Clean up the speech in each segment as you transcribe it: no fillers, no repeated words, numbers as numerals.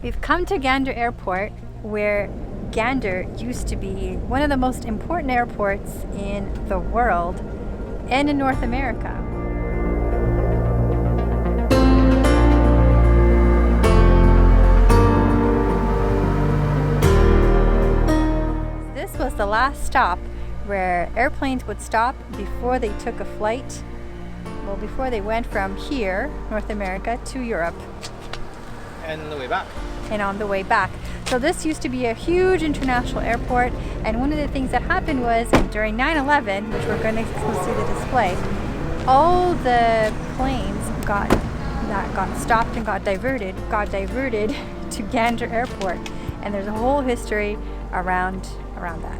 We've come to Gander Airport, where Gander used to be one of the most important airports in the world and in North America. This was the last stop where airplanes would stop before they took a flight, well, before they went from here, North America, to Europe. And on the way back. And on the way back. So this used to be a huge international airport, and one of the things that happened was during 9/11, which we're going to see the display, all the planes that got stopped and got diverted to Gander Airport, and there's a whole history around that.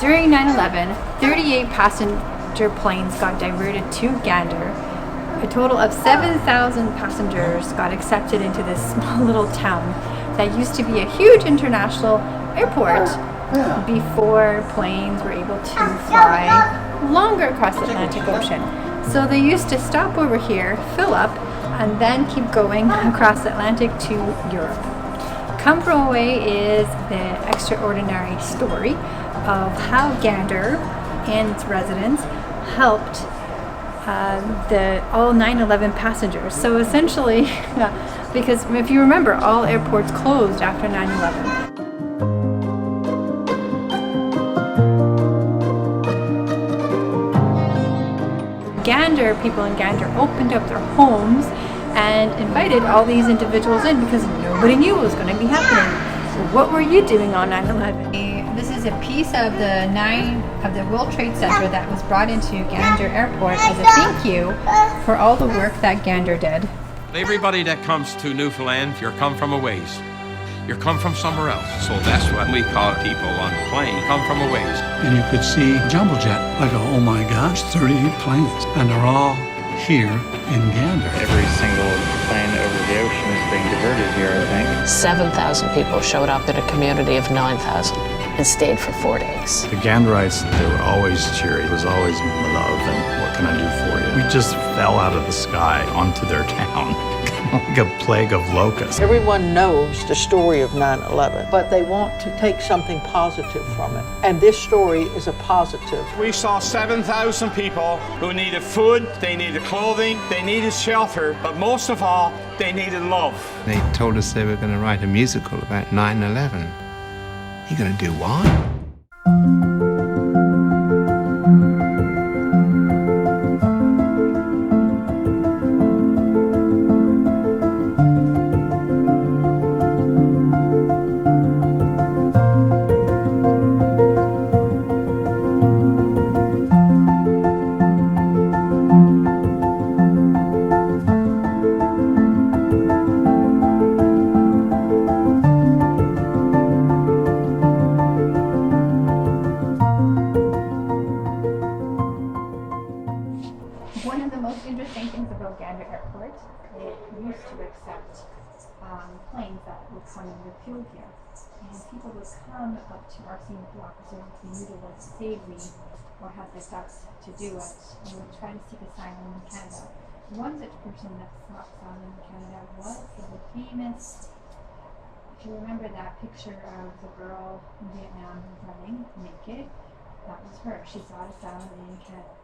During 9/11, 38 passenger planes got diverted to Gander. A total of 7,000 passengers got accepted into this small little town that used to be a huge international airport before planes were able to fly longer across the Atlantic Ocean. So they used to stop over here, fill up, and then keep going across the Atlantic to Europe. Come From Away is the extraordinary story of how Gander and its residents helped all 9/11 passengers. So essentially, because if you remember, all airports closed after 9/11. Gander, people in Gander opened up their homes and invited all these individuals in because nobody knew what was going to be happening. So what were you doing on 9/11? This is a piece of the World Trade Center that was brought into Gander Airport as a thank you for all the work that Gander did. Everybody that comes to Newfoundland, you're come from a ways. You're come from somewhere else. So that's what we call people on the plane, come from a ways. And you could see jumbo jet, like, oh my gosh, 38 planes. And they're all here in Gander. Every single plane over the ocean is being diverted here, I think. 7,000 people showed up in a community of 9,000 and stayed for 4 days. The Ganderites, they were always cheery. It was always love and what can I do for you? We just fell out of the sky onto their town like a plague of locusts. Everyone knows the story of 9/11, but they want to take something positive from it. And this story is a positive. We saw 7,000 people who needed food, they needed clothing, they needed shelter, but most of all, they needed love. They told us they were going to write a musical about 9/11. You're going to do what? One of the most interesting things about Gander Airport, it used to accept planes that would come and refuel here. And people would come up to our senior officers if they needed a safely or had the guts to do it, and would try to seek asylum in Canada. One such person that sought asylum in Canada was the famous, if you remember that picture of the girl in Vietnam running naked, that was her. She sought asylum in Canada.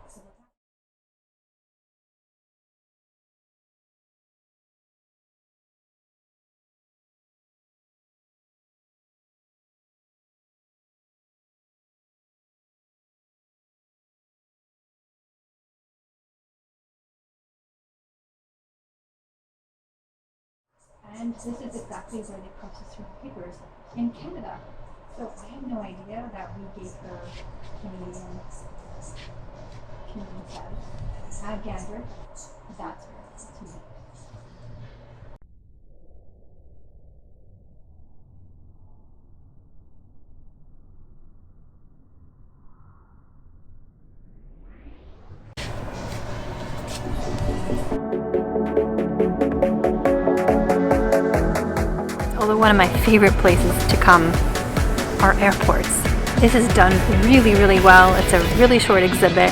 And this is exactly where they processed her papers in Canada. So I had no idea that we gave her Canadian status. At Gander, that's where it's to me. Although one of my favorite places to come are airports. This is done really, really well. It's a really short exhibit,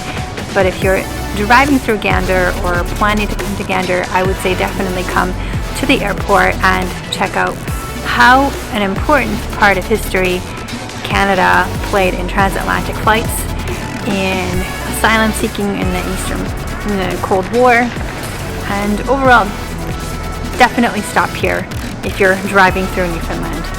but if you're driving through Gander or planning to come to Gander, I would say definitely come to the airport and check out how an important part of history Canada played in transatlantic flights, in asylum seeking in the Cold War, and overall, definitely stop here if you're driving through Newfoundland.